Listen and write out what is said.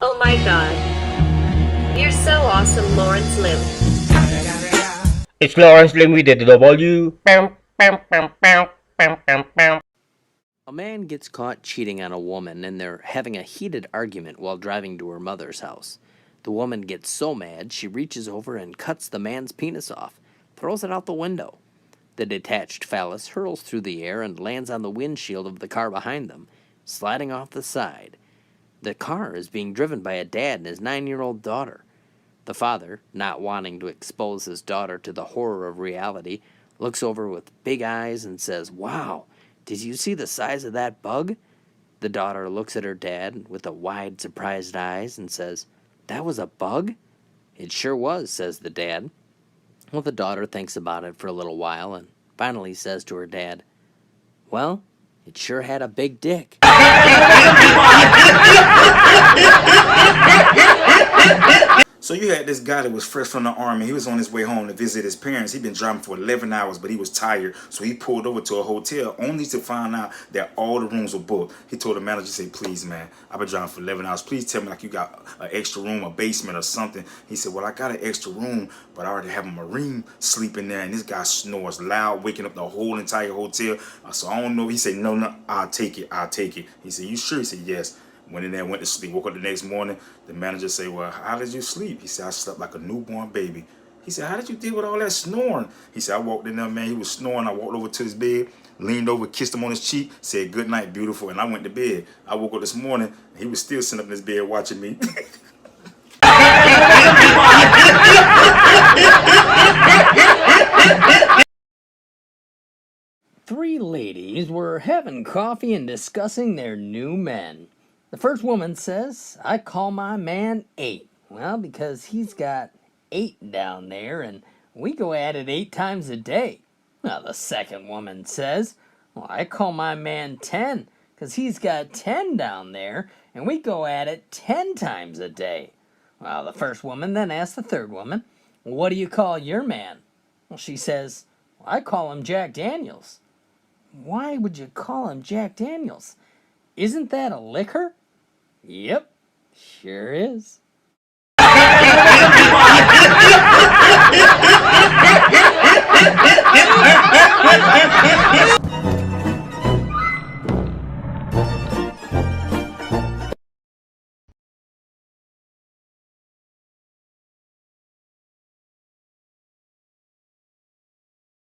Oh my god. You're so awesome, Lawrence Lim. It's Lawrence Lim with the W. A man gets caught cheating on a woman and they're having a heated argument while driving to her mother's house. The woman gets so mad she reaches over and cuts the man's penis off, throws it out the window. The detached phallus hurls through the air and lands on the windshield of the car behind them, sliding off the side. The car is being driven by a dad and his 9-year-old daughter. The father, not wanting to expose his daughter to the horror of reality, looks over with big eyes and says, "Wow, did you see the size of that bug?" The daughter looks at her dad with a wide, surprised eyes and says, "That was a bug?" "It sure was," says the dad. Well, the daughter thinks about it for a little while and finally says to her dad, "Well, it sure had a big dick." So you had this guy that was fresh from the army. He was on his way home to visit his parents. He'd been driving for 11 hours, but he was tired. So he pulled over to a hotel only to find out that all the rooms were booked. He told the manager, say, "Please, man, I've been driving for 11 hours. Please tell me like you got an extra room, a basement or something." He said, "Well, I got an extra room, but I already have a Marine sleeping there. And this guy snores loud, waking up the whole entire hotel. So I don't know." He said, "No, I'll take it. I'll take it." He said, "You sure?" He said, "Yes." Went in there, went to sleep, woke up the next morning. The manager said, "Well, how did you sleep?" He said, "I slept like a newborn baby." He said, "How did you deal with all that snoring?" He said, "I walked in there, man, he was snoring. I walked over to his bed, leaned over, kissed him on his cheek, said, 'Good night, beautiful,' and I went to bed. I woke up this morning, and he was still sitting up in his bed watching me. Three ladies were having coffee and discussing their new men. The first woman says, "I call my man 8. Well, because he's got 8 down there and we go at it 8 times a day." Well, the second woman says, "Well, I call my man 10 because he's got 10 down there and we go at it 10 times a day." Well, the first woman then asks the third woman, "What do you call your man?" Well, she says, "Well, I call him Jack Daniels." "Why would you call him Jack Daniels? Isn't that a liquor?" "Yep, sure is."